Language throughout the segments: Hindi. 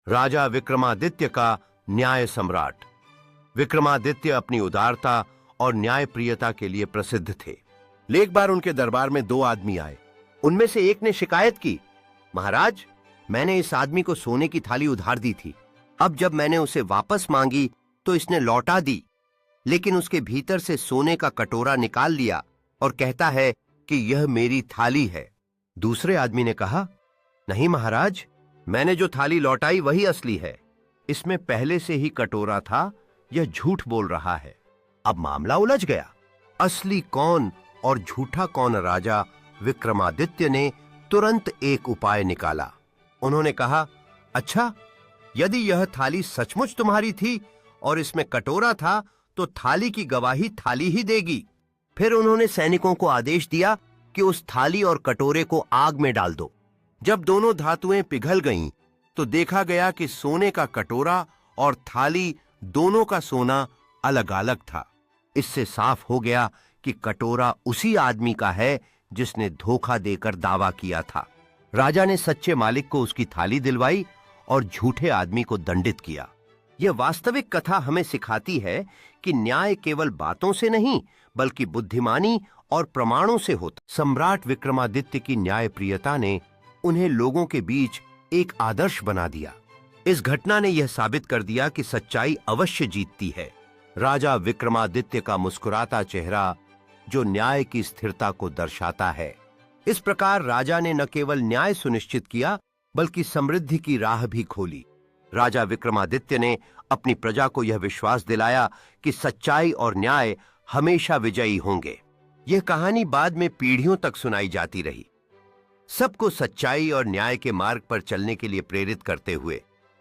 राजा विक्रमादित्य का न्याय सम्राट। विक्रमादित्य अपनी उदारता और न्यायप्रियता के लिए प्रसिद्ध थे। एक बार उनके दरबार में 2 आदमी आए। उनमें से एक ने शिकायत की, महाराज, मैंने इस आदमी को सोने की थाली उधार दी थी। अब जब मैंने उसे वापस मांगी तो इसने लौटा दी, लेकिन उसके भीतर से सोने का कटोरा निकाल लिया और कहता है कि यह मेरी थाली है। दूसरे आदमी ने कहा, नहीं महाराज, मैंने जो थाली लौटाई वही असली है। इसमें पहले से ही कटोरा था, यह झूठ बोल रहा है। अब मामला उलझ गया। असली कौन और झूठा कौन? राजा विक्रमादित्य ने तुरंत एक उपाय निकाला। उन्होंने कहा, अच्छा, यदि यह थाली सचमुच तुम्हारी थी और इसमें कटोरा था तो थाली की गवाही थाली ही देगी। फिर उन्होंने सैनिकों को आदेश दिया कि उस थाली और कटोरे को आग में डाल दो। जब दोनों धातुएं पिघल गईं, तो देखा गया कि सोने का कटोरा और थाली दोनों का सोना अलग अलग था। इससे साफ हो गया कि कटोरा उसी आदमी का है जिसने धोखा देकर दावा किया था। राजा ने सच्चे मालिक को उसकी थाली दिलवाई और झूठे आदमी को दंडित किया। यह वास्तविक कथा हमें सिखाती है कि न्याय केवल बातों से नहीं बल्कि बुद्धिमानी और प्रमाणों से होता। सम्राट विक्रमादित्य की न्यायप्रियता ने उन्हें लोगों के बीच एक आदर्श बना दिया। इस घटना ने यह साबित कर दिया कि सच्चाई अवश्य जीतती है। राजा विक्रमादित्य का मुस्कुराता चेहरा जो न्याय की स्थिरता को दर्शाता है। इस प्रकार राजा ने न केवल न्याय सुनिश्चित किया बल्कि समृद्धि की राह भी खोली। राजा विक्रमादित्य ने अपनी प्रजा को यह विश्वास दिलाया कि सच्चाई और न्याय हमेशा विजयी होंगे। यह कहानी बाद में पीढ़ियों तक सुनाई जाती रही, सबको सच्चाई और न्याय के मार्ग पर चलने के लिए प्रेरित करते हुए।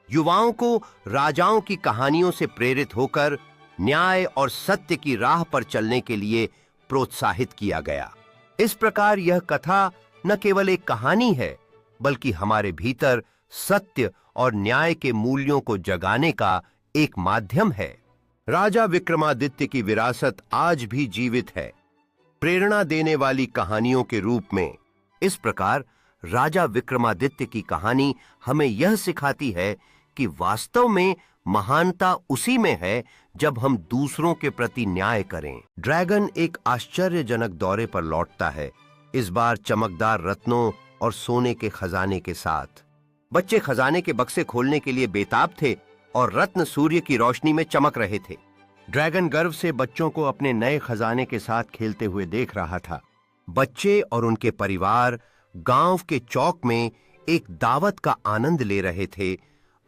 युवाओं को राजाओं की कहानियों से प्रेरित होकर न्याय और सत्य की राह पर चलने के लिए प्रोत्साहित किया गया। इस प्रकार यह कथा न केवल एक कहानी है बल्कि हमारे भीतर सत्य और न्याय के मूल्यों को जगाने का एक माध्यम है। राजा विक्रमादित्य की विरासत आज भी जीवित है, प्रेरणा देने वाली कहानियों के रूप में। इस प्रकार राजा विक्रमादित्य की कहानी हमें यह सिखाती है कि वास्तव में महानता उसी में है जब हम दूसरों के प्रति न्याय करें। ड्रैगन एक आश्चर्यजनक दौरे पर लौटता है, इस बार चमकदार रत्नों और सोने के खजाने के साथ। बच्चे खजाने के बक्से खोलने के लिए बेताब थे और रत्न सूर्य की रोशनी में चमक रहे थे। ड्रैगन गर्व से बच्चों को अपने नए खजाने के साथ खेलते हुए देख रहा था। बच्चे और उनके परिवार गांव के चौक में एक दावत का आनंद ले रहे थे,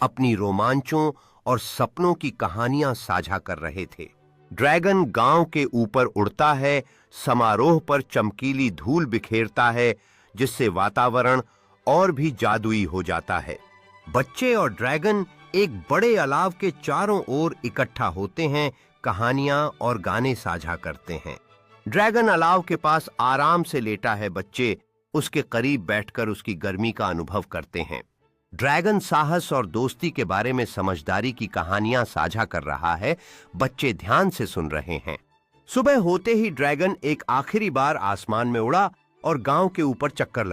अपनी रोमांचों और सपनों की कहानियां साझा कर रहे थे। ड्रैगन गांव के ऊपर उड़ता है, समारोह पर चमकीली धूल बिखेरता है, जिससे वातावरण और भी जादुई हो जाता है। बच्चे और ड्रैगन एक बड़े अलाव के चारों ओर इकट्ठा होते हैं, कहानियां और गाने साझा करते हैं। ड्रैगन अलाव के पास आराम से लेटा है, बच्चे उसके करीब बैठकर उसकी गर्मी का अनुभव करते हैं। ड्रैगन साहस और दोस्ती के बारे में समझदारी की कहानियां साझा कर रहा है, बच्चे ध्यान से सुन रहे हैं। सुबह होते ही ड्रैगन एक आखिरी बार आसमान में उड़ा और गांव के ऊपर चक्कर